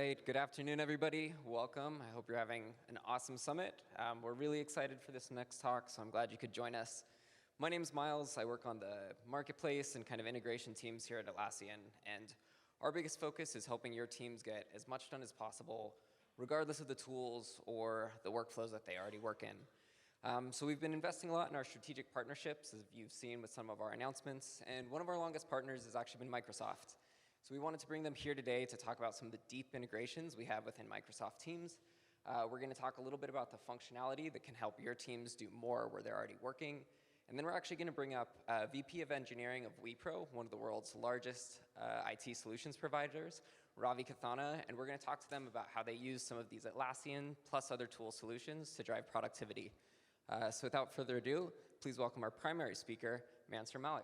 right, good afternoon, everybody. Welcome. I hope you're having an awesome summit. We're really excited for this next talk, so I'm glad you could join us. My name's Miles. I work on the marketplace and kind of integration teams here at Atlassian, and our biggest focus is helping your teams get as much done as possible, regardless of the tools or the workflows that they already work in. So we've been investing a lot in our strategic partnerships, as you've seen with some of our announcements, and one of our longest partners has actually been Microsoft. So we wanted to bring them here today to talk about some of the deep integrations we have within Microsoft Teams. We're going to talk a little bit about the functionality that can help your teams do more where they're already working. And then we're actually going to bring up VP of Engineering of Wipro, one of the world's largest IT solutions providers, Ravi Kethana, and we're going to talk to them about how they use some of these Atlassian plus other tool solutions to drive productivity. So without further ado, please welcome our primary speaker, Mansur Malik.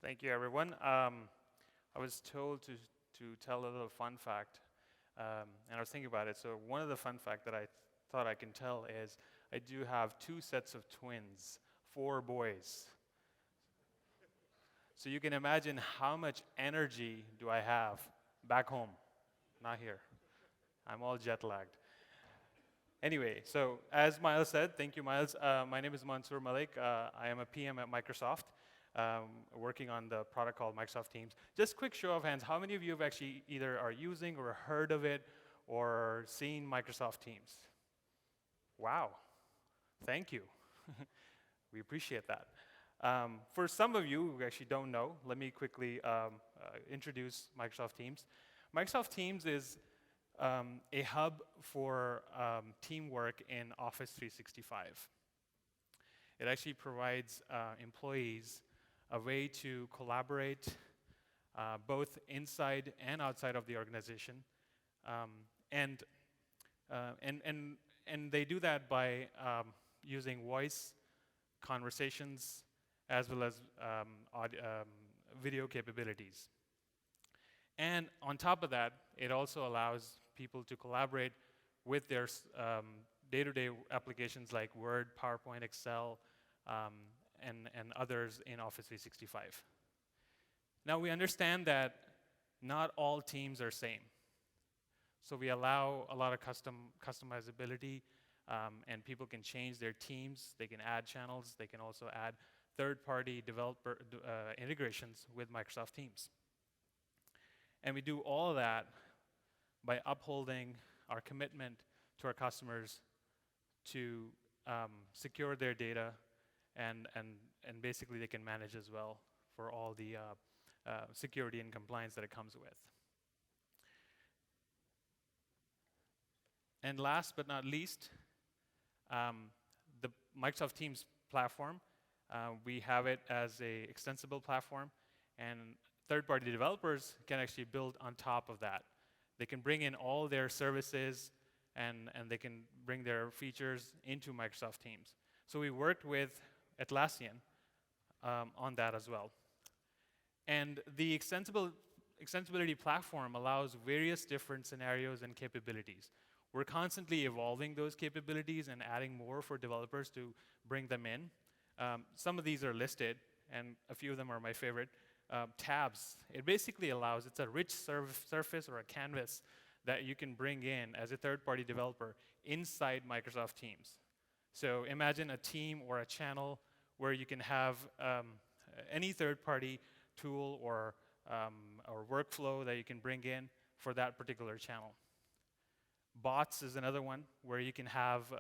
Thank you, everyone. I was told to tell a little fun fact, and I was thinking about it. So one of the fun fact that I thought I can tell is I do have 2 sets of twins, 4 boys. So you can imagine how much energy do I have back home, not here. I'm all jet lagged. Anyway, so as Miles said, thank you, Miles. My name is Mansur Malik. I am a PM at Microsoft. Working on the product called Microsoft Teams. Just quick show of hands, how many of you have actually either are using or heard of it or seen Microsoft Teams? Wow, thank you. We appreciate that. For some of you who actually don't know, let me quickly introduce Microsoft Teams. Microsoft Teams is a hub for teamwork in Office 365. It actually provides employees a way to collaborate both inside and outside of the organization, and they do that by using voice, conversations, as well as video capabilities. And on top of that, it also allows people to collaborate with their day-to-day applications like Word, PowerPoint, Excel, and others in Office 365. Now we understand that not all teams are same. So we allow a lot of customizability, and people can change their teams. They can add channels. They can also add third-party developer integrations with Microsoft Teams. And we do all of that by upholding our commitment to our customers to secure their data, and basically they can manage as well for all the security and compliance that it comes with. And last but not least, the Microsoft Teams platform, we have it as a extensible platform, and third-party developers can actually build on top of that. They can bring in all their services, and they can bring their features into Microsoft Teams. So we worked with Atlassian on that as well. And the extensibility platform allows various different scenarios and capabilities. We're constantly evolving those capabilities and adding more for developers to bring them in. Some of these are listed, and a few of them are my favorite. Tabs. It basically allows, it's a rich surface or a canvas that you can bring in as a third-party developer inside Microsoft Teams. So imagine a team or a channel where you can have any third-party tool or workflow that you can bring in for that particular channel. Bots is another one where you can have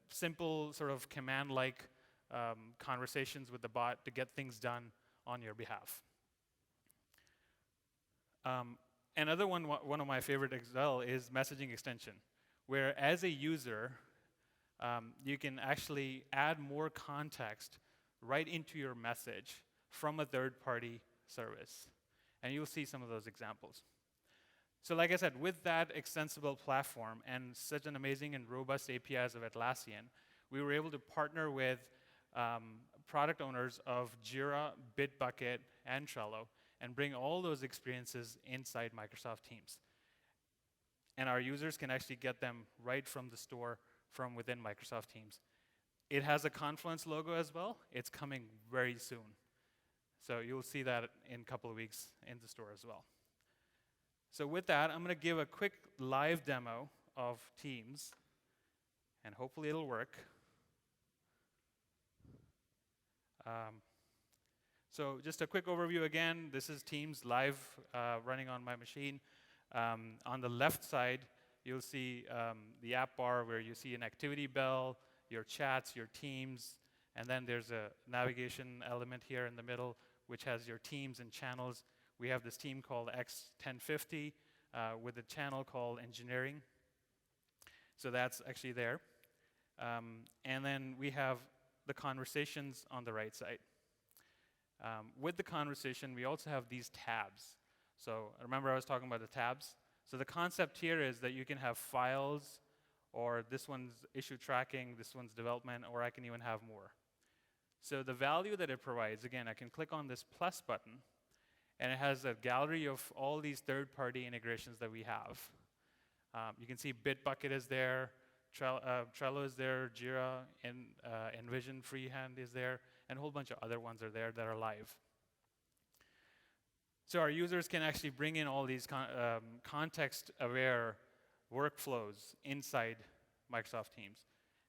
simple sort of command-like conversations with the bot to get things done on your behalf. Another one of my favorite as well is messaging extension, where as a user, you can actually add more context right into your message from a third-party service. And you'll see some of those examples. So like I said, with that extensible platform and such an amazing and robust APIs of Atlassian, we were able to partner with product owners of Jira, Bitbucket, and Trello, and bring all those experiences inside Microsoft Teams. And our users can actually get them right from the store from within Microsoft Teams. It has a Confluence logo as well. It's coming very soon. So you'll see that in a couple of weeks in the store as well. So with that, I'm going to give a quick live demo of Teams, and hopefully it'll work. So just a quick overview again. This is Teams live running on my machine. On the left side, you'll see the app bar where you see an activity bell, your chats, your teams, and then there's a navigation element here in the middle which has your teams and channels. We have this team called X1050 with a channel called engineering. So that's actually there. And then we have the conversations on the right side. With the conversation, we also have these tabs. So remember I was talking about the tabs? So the concept here is that you can have files, or this one's issue tracking, this one's development, or I can even have more. So the value that it provides, again, I can click on this plus button, and it has a gallery of all these third-party integrations that we have. You can see Bitbucket is there, Trello is there, Jira, Envision Freehand is there, and a whole bunch of other ones are there that are live. So our users can actually bring in all these context-aware workflows inside Microsoft Teams.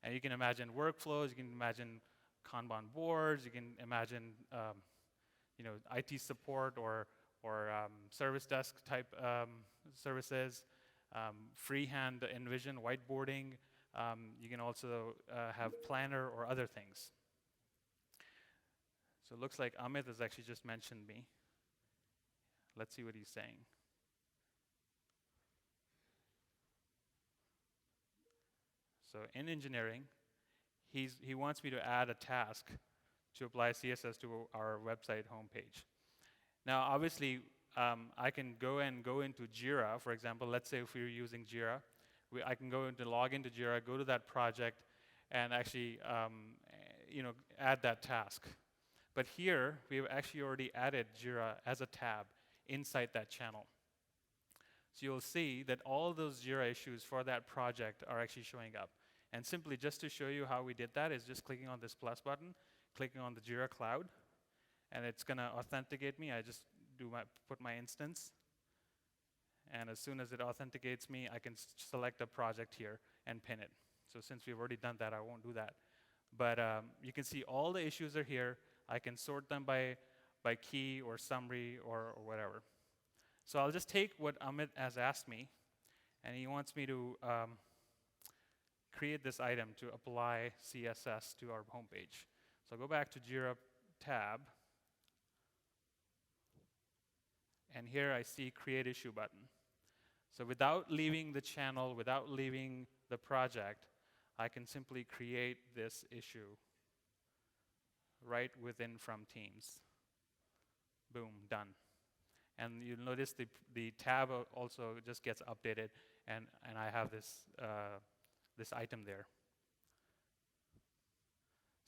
And you can imagine workflows, you can imagine Kanban boards, you can imagine IT support or service desk type services, freehand Envision whiteboarding. You can also have Planner or other things. So it looks like Amit has actually just mentioned me. Let's see what he's saying. So in engineering, he wants me to add a task to apply CSS to our website homepage. Now, obviously, I can go into Jira, for example. Let's say if we're using Jira, I can log into Jira, go to that project, and actually add that task. But here, we've actually already added Jira as a tab inside that channel. So you'll see that all those Jira issues for that project are actually showing up. And simply just to show you how we did that is just clicking on this plus button, clicking on the Jira cloud, and it's going to authenticate me. I just put my instance, and as soon as it authenticates me, I can select a project here and pin it. So since we've already done that, I won't do that. But you can see all the issues are here. I can sort them by key or summary or whatever. So I'll just take what Amit has asked me, and he wants me to create this item to apply CSS to our homepage. So I'll go back to Jira tab, and here I see Create Issue button. So without leaving the channel, without leaving the project, I can simply create this issue right within from Teams. Boom, done. And you'll notice the tab also just gets updated, and I have this this item there.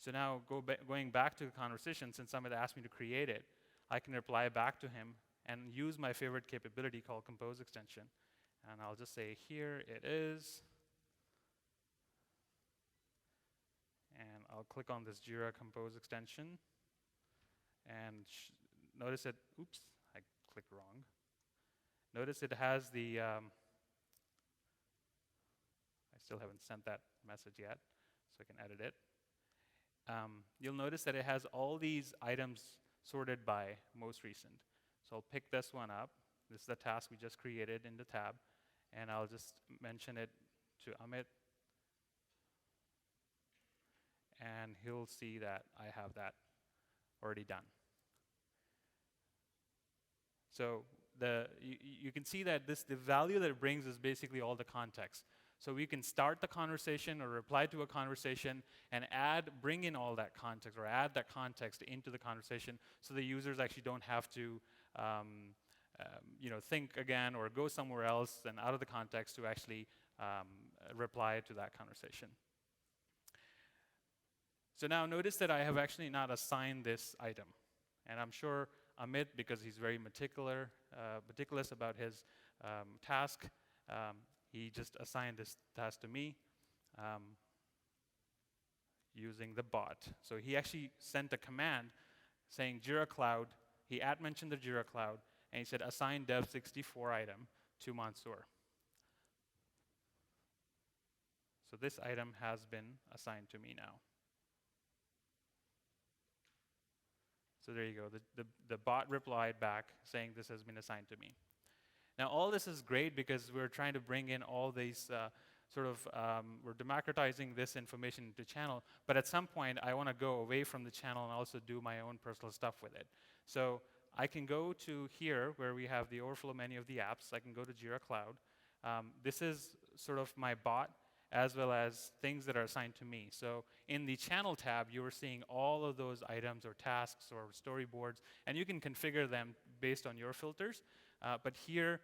So now going back to the conversation, since somebody asked me to create it, I can reply back to him and use my favorite capability called Compose extension. And I'll just say, here it is. And I'll click on this Jira Compose extension. And notice it, oops, I clicked wrong. Notice it has the, I still haven't sent that message yet, so I can edit it. You'll notice that it has all these items sorted by most recent. So I'll pick this one up. This is the task we just created in the tab, and I'll just mention it to Amit, and he'll see that I have that already done. So you can see that the value that it brings is basically all the context. So we can start the conversation or reply to a conversation and bring in all that context or add that context into the conversation so the users actually don't have to think again or go somewhere else and out of the context to actually reply to that conversation. So now notice that I have actually not assigned this item. And I'm sure Amit, because he's very meticulous about his task, he just assigned this task to me using the bot. So he actually sent a command saying Jira Cloud. He mentioned the Jira Cloud, and he said assign dev64 item to Mansoor. So this item has been assigned to me now. So there you go. The bot replied back saying this has been assigned to me. Now all this is great because we're trying to bring in all these we're democratizing this information into channel, but at some point I want to go away from the channel and also do my own personal stuff with it. So I can go to here where we have the overflow menu of the apps. I can go to Jira Cloud. This is sort of my bot as well as things that are assigned to me. So in the channel tab, you are seeing all of those items or tasks or storyboards, and you can configure them based on your filters. But here,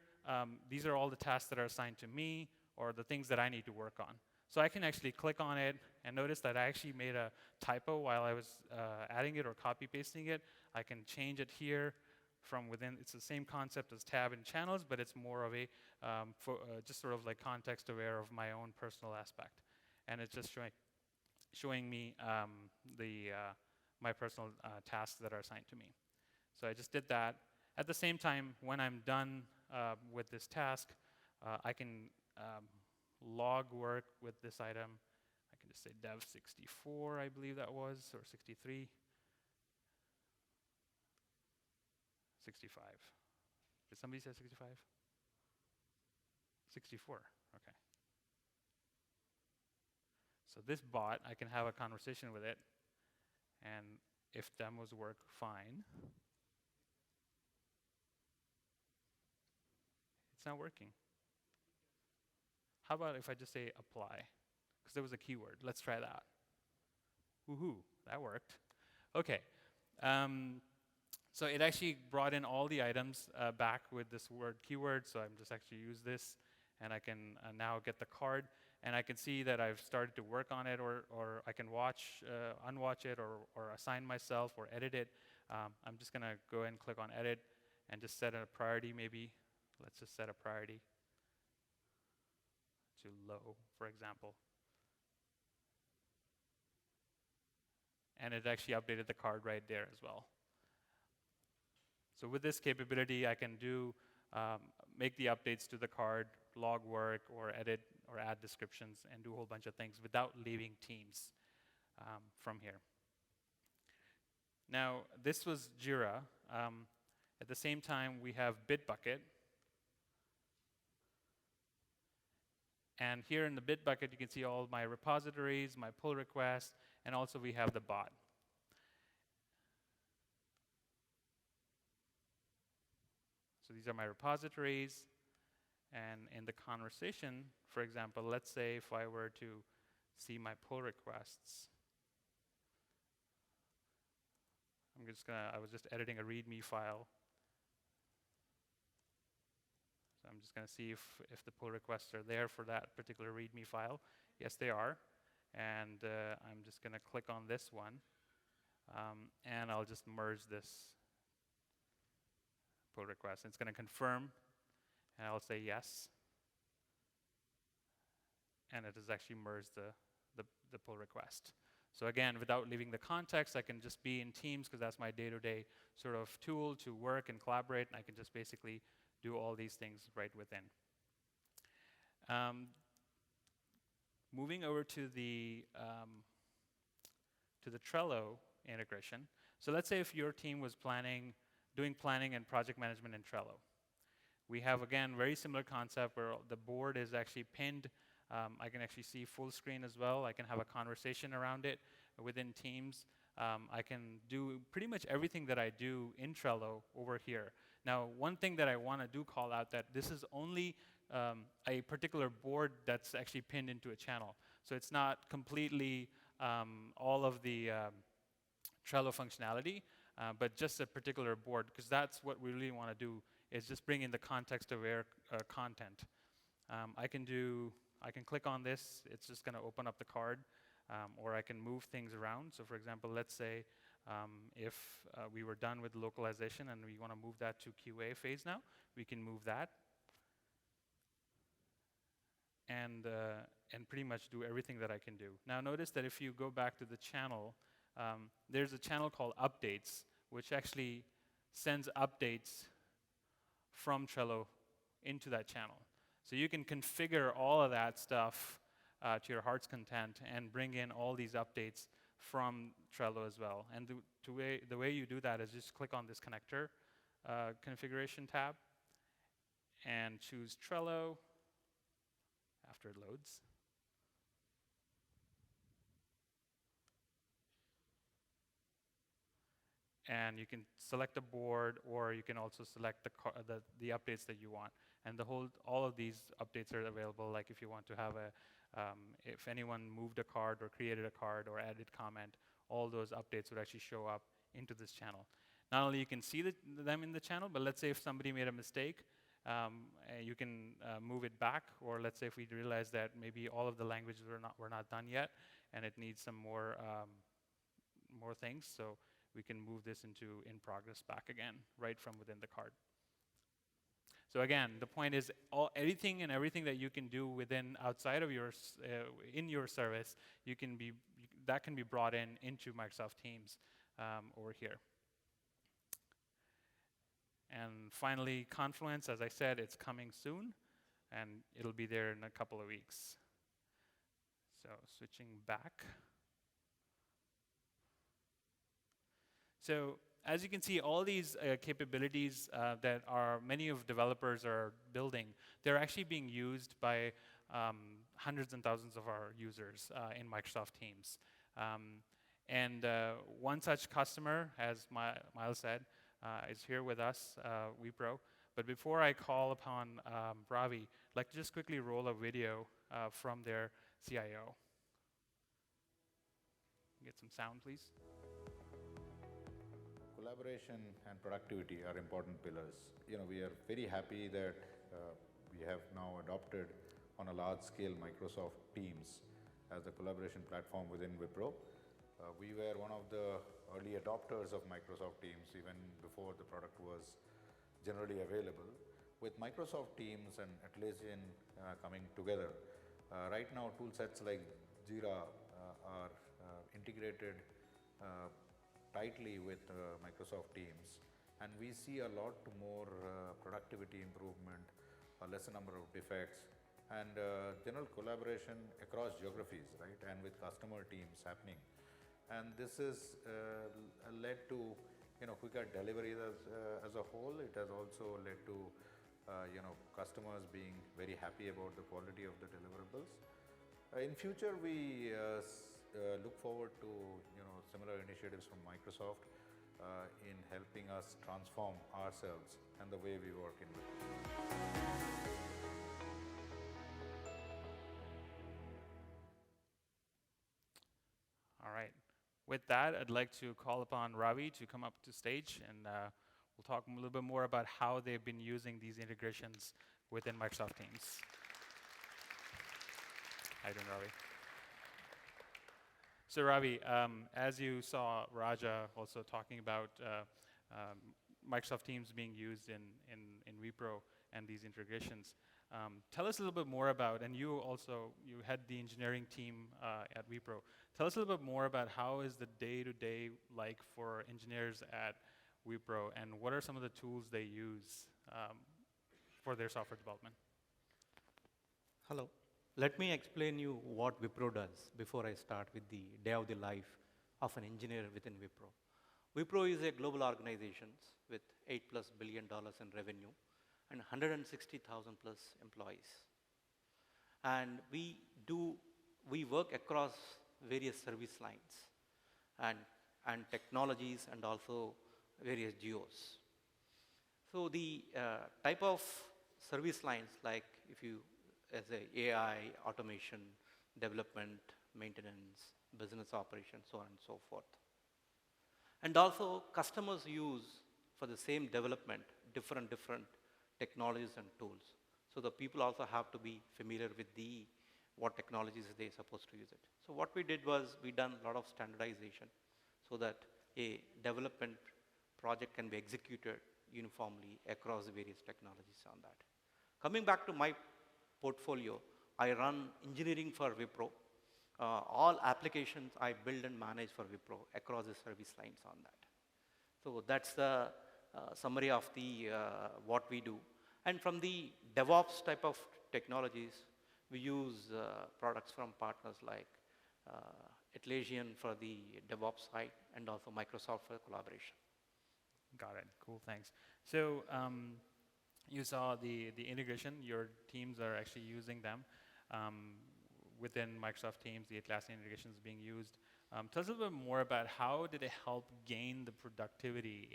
these are all the tasks that are assigned to me or the things that I need to work on. So I can actually click on it and notice that I actually made a typo while I was adding it or copy pasting it. I can change it here from within. It's the same concept as tab and channels, but it's more of a just sort of like context aware of my own personal aspect. And it's just showing me my personal tasks that are assigned to me. So I just did that. At the same time, when I'm done with this task, I can log work with this item. I can just say dev64, I believe that was, or 63. 65. Did somebody say 65? 64, okay. So this bot, I can have a conversation with it, and if demos work fine, it's not working. How about if I just say apply? Because there was a keyword. Let's try that. Woohoo, that worked. Okay. So it actually brought in all the items back with this word keyword. So I'm just actually use this, and I can now get the card, and I can see that I've started to work on it, or I can unwatch it, or assign myself, or edit it. I'm just gonna go ahead and click on edit, and just set a priority maybe. Let's just set a priority to low, for example. And it actually updated the card right there as well. So with this capability, I can make the updates to the card, log work, or edit, or add descriptions, and do a whole bunch of things without leaving Teams from here. Now, this was Jira. At the same time, we have Bitbucket. And here in the Bitbucket, you can see all my repositories, my pull requests, and also we have the bot. So these are my repositories. And in the conversation, for example, let's say if I were to see my pull requests, I was just editing a README file. So I'm just going to see if the pull requests are there for that particular README file. Yes, they are. And I'm just going to click on this one. And I'll just merge this pull request. It's going to confirm, and I'll say yes. And it has actually merged the pull request. So again, without leaving the context, I can just be in Teams, because that's my day-to-day sort of tool to work and collaborate, and I can just basically do all these things right within. Moving over to the Trello integration. So let's say if your team was doing planning and project management in Trello. We have, again, very similar concept where the board is actually pinned. I can actually see full screen as well. I can have a conversation around it within Teams. I can do pretty much everything that I do in Trello over here. Now, one thing that I want to do call out that this is only a particular board that's actually pinned into a channel. So it's not completely all of the Trello functionality, but just a particular board, because that's what we really want to do, is just bring in the context-aware content. I can click on this. It's just going to open up the card, or I can move things around. So for example, let's say if we were done with localization and we want to move that to QA phase now, we can move that. And pretty much do everything that I can do. Now notice that if you go back to the channel, there's a channel called Updates, which actually sends updates from Trello into that channel. So you can configure all of that stuff to your heart's content and bring in all these updates from Trello as well. And the way you do that is just click on this connector configuration tab and choose Trello after it loads. And you can select a board, or you can also select the updates that you want. And all of these updates are available. Like if you want to have if anyone moved a card or created a card or added comment, all those updates would actually show up into this channel. Not only you can see them in the channel, but let's say if somebody made a mistake, you can move it back. Or let's say if we realize that maybe all of the languages were not done yet, and it needs some more things, so we can move this into in progress back again, right from within the card. So again, the point is anything and everything that you can do outside of in your service, that can be brought into Microsoft Teams over here. And finally, Confluence, as I said, it's coming soon, and it'll be there in a couple of weeks. So switching back. So as you can see, all these capabilities that many of developers are building, they're actually being used by hundreds and thousands of our users in Microsoft Teams. And one such customer, as Miles said, is here with us, Wipro. But before I call upon Ravi, I'd like to just quickly roll a video from their CIO. Get some sound, please. Collaboration and productivity are important pillars. We are very happy that we have now adopted on a large scale Microsoft Teams as the collaboration platform within Wipro. We were one of the early adopters of Microsoft Teams even before the product was generally available. With Microsoft Teams and Atlassian coming together, right now tool sets like Jira are integrated tightly with Microsoft Teams, and we see a lot more productivity improvement, a lesser number of defects, and general collaboration across geographies, right, and with customer teams happening. And this has led to quicker delivery as a whole. It has also led to customers being very happy about the quality of the deliverables. In future, we look forward to similar initiatives from Microsoft in helping us transform ourselves and the way we work in Wipro. All right. With that, I'd like to call upon Ravi to come up to stage, and we'll talk a little bit more about how they've been using these integrations within Microsoft Teams. How you doing, Ravi? So Ravi, as you saw Raja also talking about Microsoft Teams being used in Wipro and these integrations, tell us a little bit more about, and you had the engineering team at Wipro. Tell us a little bit more about how is the day-to-day like for engineers at Wipro, and what are some of the tools they use for their software development? Hello. Let me explain you what Wipro does before I start with the day of the life of an engineer within Wipro. Wipro is a global organization with $8+ billion in revenue and 160,000 plus employees. And we work across various service lines and technologies and also various geos. So the type of service lines, like as AI, automation, development, maintenance, business operations, so on and so forth. And also customers use for the same development different technologies and tools. So the people also have to be familiar with what technologies they're supposed to use it. So what we did was we done a lot of standardization so that a development project can be executed uniformly across the various technologies on that. Coming back to my portfolio, I run engineering for Wipro. All applications I build and manage for Wipro across the service lines on that. So that's the summary of the what we do. And from the DevOps type of technologies, we use products from partners like Atlassian for the DevOps side and also Microsoft for collaboration. Got it. Cool. Thanks. So you saw the integration. Your teams are actually using them within Microsoft Teams. The Atlassian integration is being used. Tell us a little bit more about how did it help gain the productivity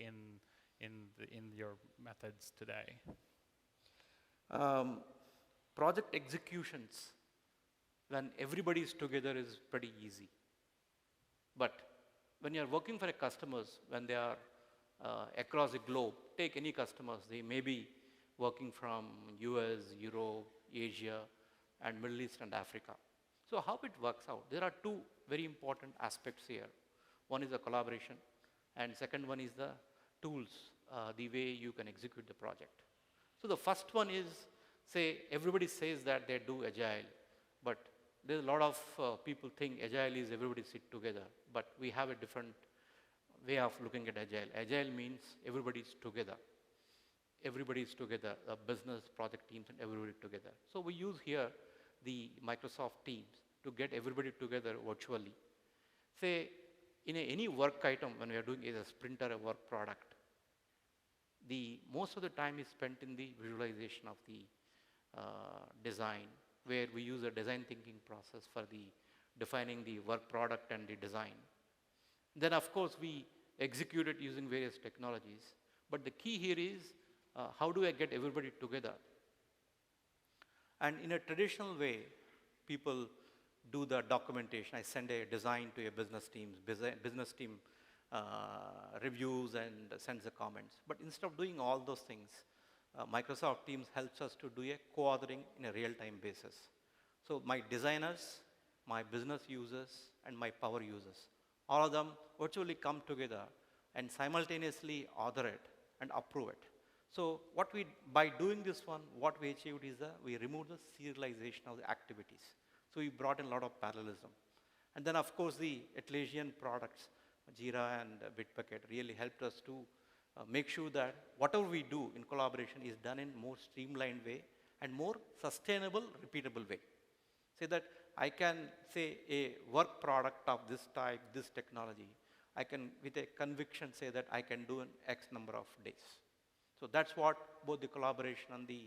in your methods today? Project executions, when everybody is together, is pretty easy. But when you're working for a customers, when they are across the globe, take any customers, they may be working from US, Europe, Asia, and Middle East and Africa. So how it works out? There are two very important aspects here. One is the collaboration, and second one is the tools, the way you can execute the project. So the first one is, say, everybody says that they do agile, but there's a lot of people think agile is everybody sit together, but we have a different way of looking at agile. Agile means everybody is together. Everybody is together, business, project teams, and everybody together. So we use here the Microsoft Teams to get everybody together virtually. Say, in any work item, when we are doing a sprint or a work product, the most of the time is spent in the visualization of the design, where we use a design thinking process for the defining the work product and the design. Then, of course, we execute it using various technologies. But the key here is, how do I get everybody together? And in a traditional way, people do the documentation. I send a design to a business team. Business team reviews and sends the comments. But instead of doing all those things, Microsoft Teams helps us to do a co-authoring in a real-time basis. So my designers, my business users, and my power users, all of them virtually come together and simultaneously author it and approve it. So by doing this one, what we achieved is that we removed the serialization of the activities. So we brought in a lot of parallelism. And then, of course, the Atlassian products, Jira and Bitbucket, really helped us to make sure that whatever we do in collaboration is done in more streamlined way and more sustainable, repeatable way. Say that I can say a work product of this type, this technology, I can, with a conviction, say that I can do in X number of days. So that's what both the collaboration and the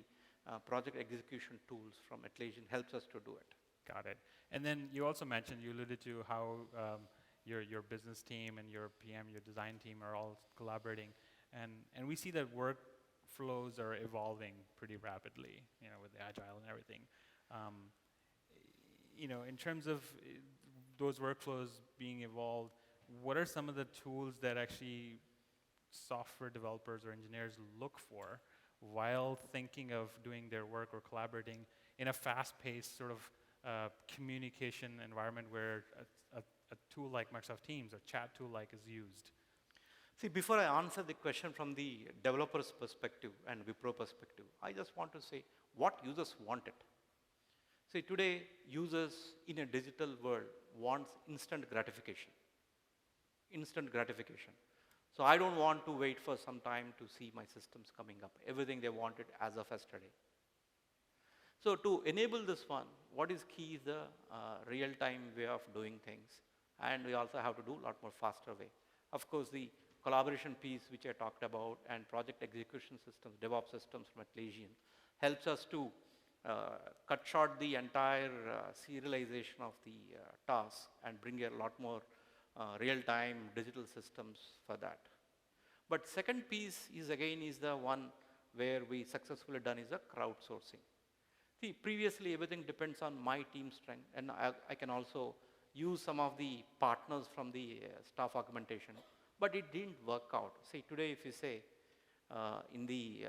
project execution tools from Atlassian helps us to do it. Got it. And then you also mentioned, you alluded to how your business team and your PM, your design team are all collaborating. And we see that workflows are evolving pretty rapidly, with Agile and everything. In terms of those workflows being evolved, what are some of the tools that actually software developers or engineers look for while thinking of doing their work or collaborating in a fast-paced sort of communication environment where a tool like Microsoft Teams or chat tool like is used? See, before I answer the question from the developer's perspective and Wipro perspective, I just want to say what users want it. See, today, users in a digital world wants instant gratification. Instant gratification. So I don't want to wait for some time to see my systems coming up. Everything they wanted as of yesterday. So to enable this one, what is key is the real-time way of doing things. And we also have to do a lot more faster way. Of course, the collaboration piece which I talked about and project execution systems, DevOps systems from Atlassian helps us to cut short the entire serialization of the task and bring a lot more real-time digital systems for that. But second piece is the one where we successfully done is the crowdsourcing. See, previously everything depends on my team strength, and I can also use some of the partners from the staff augmentation, but it didn't work out. See, today if you say in the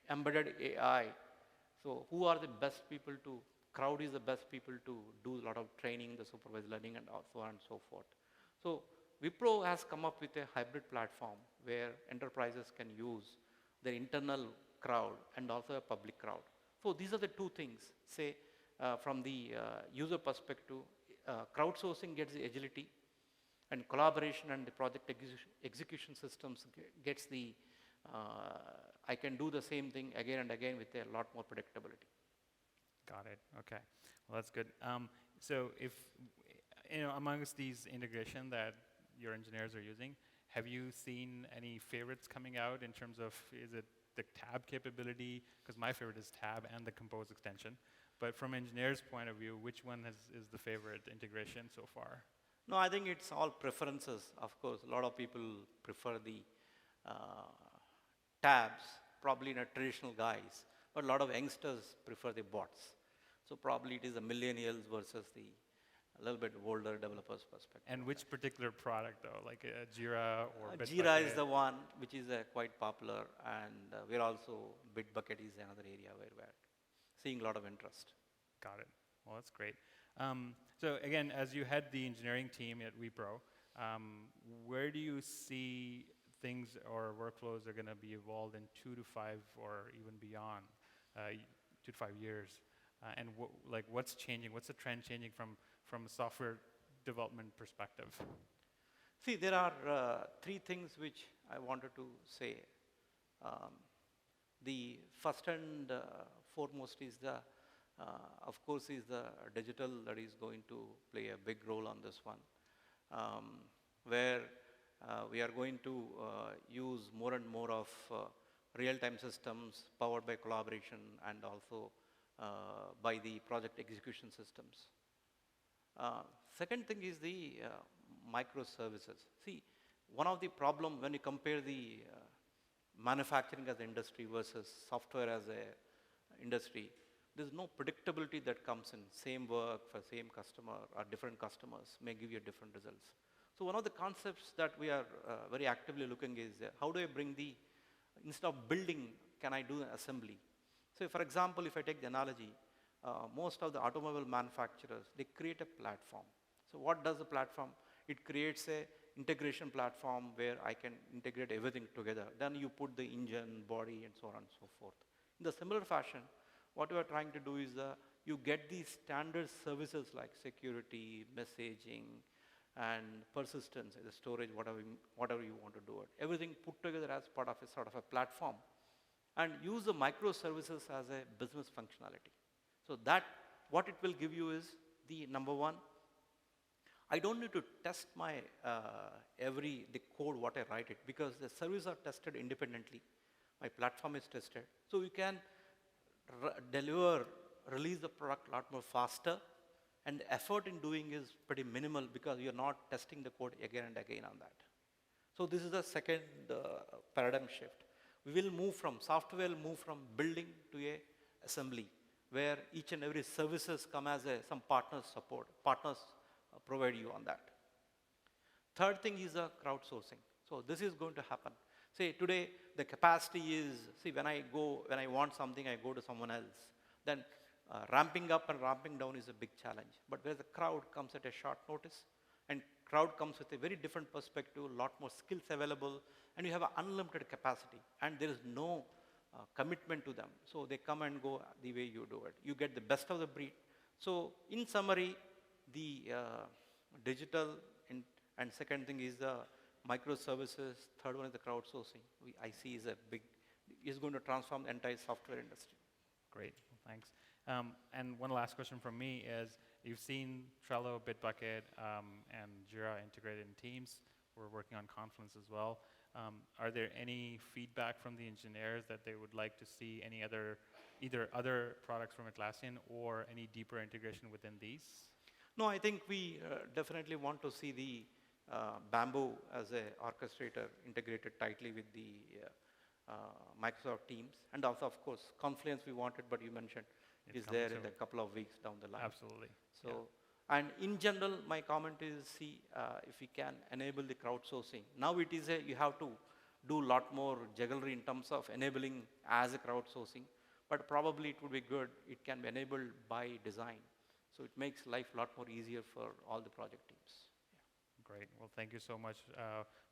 embedded AI, so who are the best people to, crowd is the best people to do a lot of training, the supervised learning and so on and so forth. So Wipro has come up with a hybrid platform where enterprises can use their internal crowd and also a public crowd. So these are the two things. Say from the user perspective, crowdsourcing gets the agility And collaboration and the project execution systems gets the, I can do the same thing again and again with a lot more predictability. Got it. Okay. Well, that's good. So if, amongst these integration that your engineers are using, have you seen any favorites coming out in terms of, is it the tab capability? Because my favorite is tab and the compose extension. But from engineers' point of view, which one is the favorite integration so far? No, I think it's all preferences. Of course, a lot of people prefer the tabs, probably in a traditional guise, but a lot of youngsters prefer the bots. So probably it is the millennials versus the a little bit older developers' perspective. And which particular product though, like Jira or Bitbucket? Jira is the one which is quite popular, and we're also, Bitbucket is another area where we're seeing a lot of interest. Got it. Well, that's great. So again, as you head the engineering team at Wipro, where do you see things or workflows are going to be evolved in 2 to 5 or even beyond 2 to 5 years? And what's changing? What's the trend changing from a software development perspective? See, there are 3 things which I wanted to say. The first and foremost is the, of course, is the digital that is going to play a big role on this one, where we are going to use more and more of real-time systems powered by collaboration and also by the project execution systems. Second thing is the microservices. See, one of the problem when you compare the manufacturing as an industry versus software as a industry, there's no predictability that comes in. Same work for same customer or different customers may give you different results. So one of the concepts that we are very actively looking is how do I bring the, instead of building, can I do an assembly? So for example, if I take the analogy, most of the automobile manufacturers, they create a platform. So what does the platform? It creates a integration platform where I can integrate everything together. Then you put the engine, body, and so on and so forth. In the similar fashion, what we are trying to do is you get these standard services like security, messaging, and persistence, the storage, whatever you want to do it. Everything put together as part of a sort of a platform, and use the microservices as a business functionality. So that, what it will give you is the number one, I don't need to test my the code what I write it, because the services are tested independently. My platform is tested. So you can release the product a lot more faster, and the effort in doing is pretty minimal because you're not testing the code again and again on that. So this is the second paradigm shift. We will move from, software will move from building to a assembly, where each and every services come as some partners support, partners provide you on that. Third thing is crowdsourcing. So this is going to happen. Say today the capacity is, see when I want something, I go to someone else. Then ramping up and ramping down is a big challenge. But where the crowd comes at a short notice, and crowd comes with a very different perspective, a lot more skills available, and you have an unlimited capacity, and there is no commitment to them. So they come and go the way you do it. You get the best of the breed. So in summary, the digital and second thing is the microservices. Third one is the crowdsourcing. I see is going to transform the entire software industry. Great, thanks. And one last question from me is, you've seen Trello, Bitbucket, and Jira integrated in Teams. We're working on Confluence as well. Are there any feedback from the engineers that they would like to see any either other products from Atlassian or any deeper integration within these? No, I think we definitely want to see the Bamboo as an orchestrator integrated tightly with the Microsoft Teams. And also, of course, Confluence we wanted, but you mentioned it is there in a couple of weeks down the line. Absolutely. So, yeah. And in general, my comment is, see, if we can enable the crowdsourcing. Now it is you have to do a lot more jugglery in terms of enabling as a crowdsourcing, but probably it would be good, it can be enabled by design. So it makes life a lot more easier for all the project teams. Yeah. Great. Well, thank you so much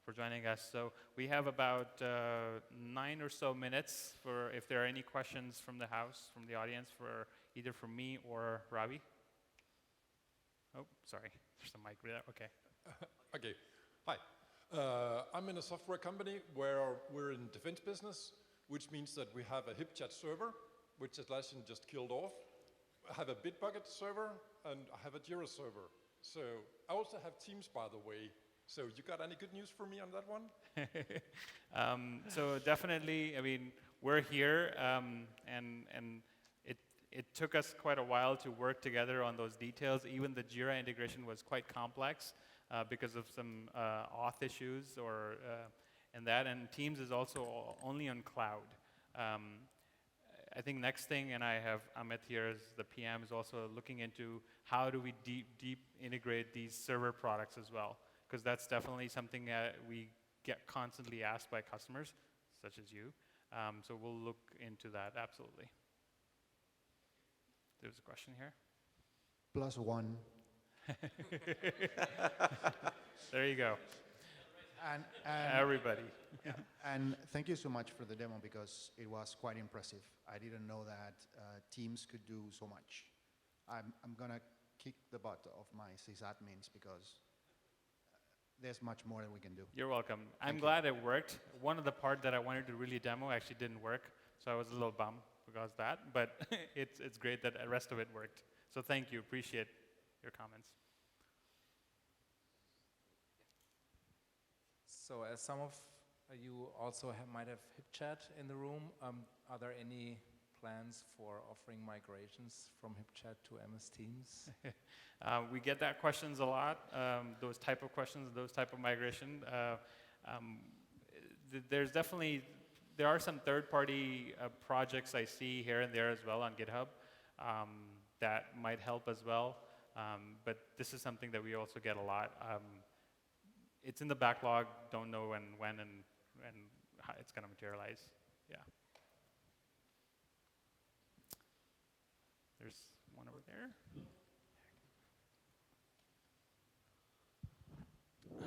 for joining us. So we have about 9 or so minutes for if there are any questions from the house, from the audience, for either from me or Ravi. Oh, sorry. There's a mic there. Okay. Okay. Hi. I'm in a software company where we're in defense business, which means that we have a HipChat server, which Atlassian just killed off. I have a Bitbucket server, and I have a Jira server. So I also have Teams, by the way. So you got any good news for me on that one? So definitely, I mean, we're here, and it took us quite a while to work together on those details. Even the Jira integration was quite complex because of some auth issues and that. And Teams is also only on cloud. I think next thing, and I have Amit here as the PM, is also looking into how do we deep integrate these server products as well, because that's definitely something we get constantly asked by customers, such as you. So we'll look into that, absolutely. There's a question here. +1. There you go. And Everybody. and thank you so much for the demo because it was quite impressive. I didn't know that Teams could do so much. I'm gonna kick the butt of my sysadmins because there's much more that we can do. You're welcome. I'm you. glad it worked. One of the part that I wanted to really demo actually didn't work, so I was a little bummed because of that, but it's great that the rest of it worked. So thank you, appreciate your comments. So as some of you also might have HipChat in the room, are there any plans for offering migrations from HipChat to MS Teams? We get that questions a lot, those type of questions, those type of migration. There are some third-party projects I see here and there as well on GitHub that might help as well. But this is something that we also get a lot. It's in the backlog, don't know when and how it's going to materialize. Yeah. There's one over there.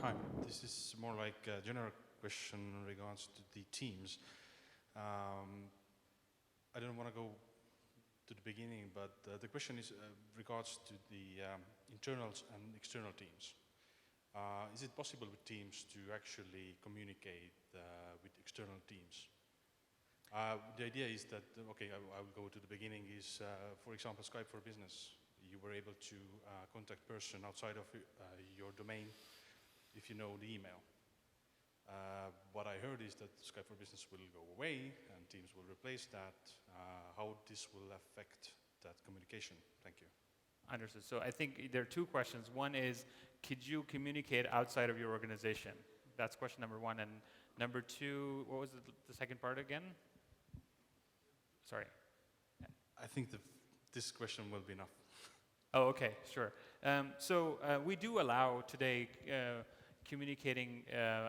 Hi, this is more like a general question in regards to the teams. I don't want to go to the beginning, but the question is regards to the internals and external teams. Is it possible with teams to actually communicate with external teams? The idea is that, okay, I will go to the beginning, is for example, Skype for Business. You were able to contact person outside of your domain if you know the email. What I heard is that Skype for Business will go away and Teams will replace that. How this will affect that communication? Thank you. Understood. So I think there are two questions. One is, could you communicate outside of your organization? That's question number one. And number two, what was the second part again? Sorry. I think this question will be enough. Oh, okay, sure. So we do allow today communicating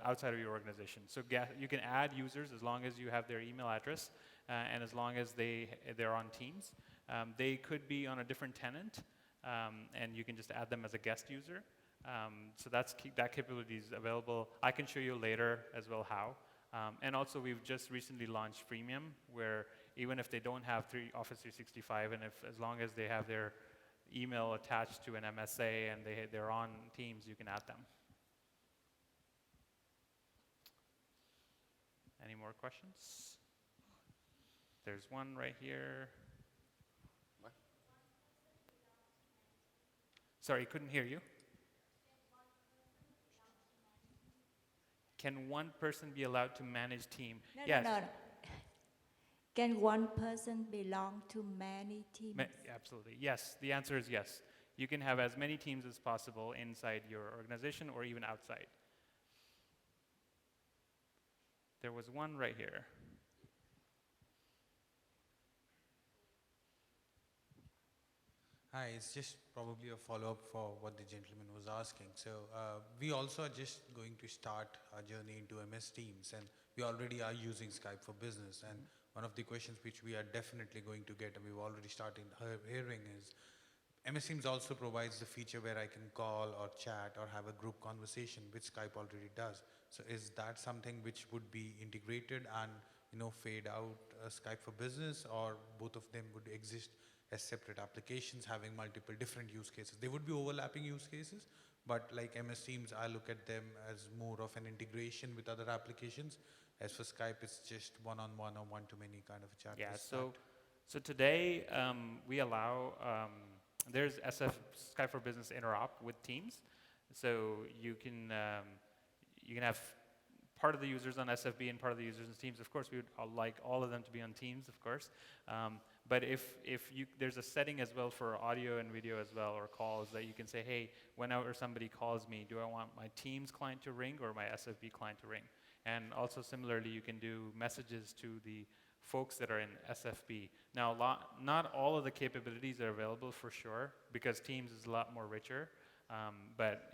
outside of your organization. So you can add users as long as you have their email address and as long as they're on Teams. They could be on a different tenant, and you can just add them as a guest user. So that capability is available. I can show you later as well how. And also we've just recently launched Freemium, where even if they don't have Office 365, and as long as they have their email attached to an MSA and they're on Teams, you can add them. Any more questions? There's one right here. What? Sorry, couldn't hear you. Can one person be allowed to manage team? No, Yes. no. Can one person belong to many teams? Absolutely, yes. The answer is yes. You can have as many teams as possible inside your organization or even outside. There was one right here. Hi, it's just probably a follow-up for what the gentleman was asking. So we also are just going to start our journey into MS Teams, and we already are using Skype for Business. And one of the questions which we are definitely going to get, and we've already started hearing, is MS Teams also provides the feature where I can call or chat or have a group conversation, which Skype already does. So is that something which would be integrated and fade out Skype for Business, or both of them would exist as separate applications having multiple different use cases. They would be overlapping use cases, but like MS Teams, I look at them as more of an integration with other applications. As for Skype, it's just one-on-one or one-to-many kind of a chat. Yeah, so today we allow, there's Skype for Business interop with Teams. So you can have part of the users on SFB and part of the users on Teams. Of course, we would like all of them to be on Teams, of course. But if there's a setting as well for audio and video as well, or calls, that you can say, hey, whenever somebody calls me, do I want my Teams client to ring or my SFB client to ring? And also similarly, you can do messages to the folks that are in SFB. Now, not all of the capabilities are available for sure, because Teams is a lot more richer. But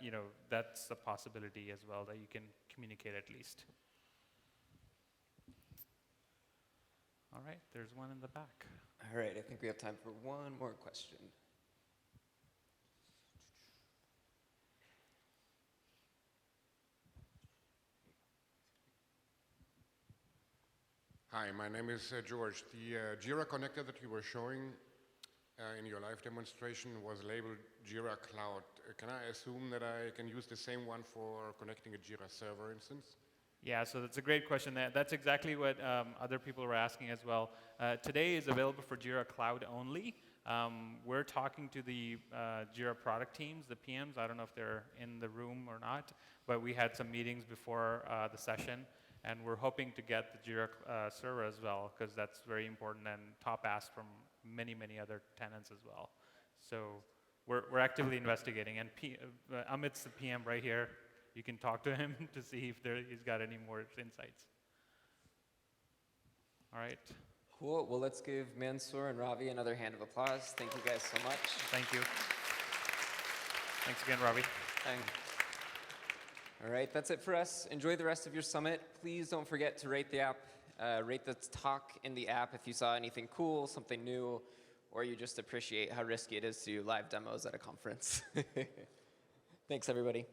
that's a possibility as well, that you can communicate at least. All right, there's one in the back. All right, I think we have time for one more question. Hi, my name is George. The Jira connector that you were showing in your live demonstration was labeled Jira Cloud. Can I assume that I can use the same one for connecting a Jira server instance? Yeah, so that's a great question. That's exactly what other people were asking as well. Today is available for Jira Cloud only. We're talking to the Jira product teams, the PMs. I don't know if they're in the room or not, but we had some meetings before the session, and we're hoping to get the Jira server as well, because that's very important and top ask from many, many other tenants as well. So we're actively investigating, and Amit's the PM right here. You can talk to him to see if he's got any more insights. All right. Cool. Well, let's give Mansoor and Ravi another hand of applause. Thank you guys so much. Thank you. Thanks again, Ravi. Thank you. All right, that's it for us. Enjoy the rest of your summit. Please don't forget to rate the app, rate the talk in the app if you saw anything cool, something new, or you just appreciate how risky it is to do live demos at a conference. Thanks, everybody.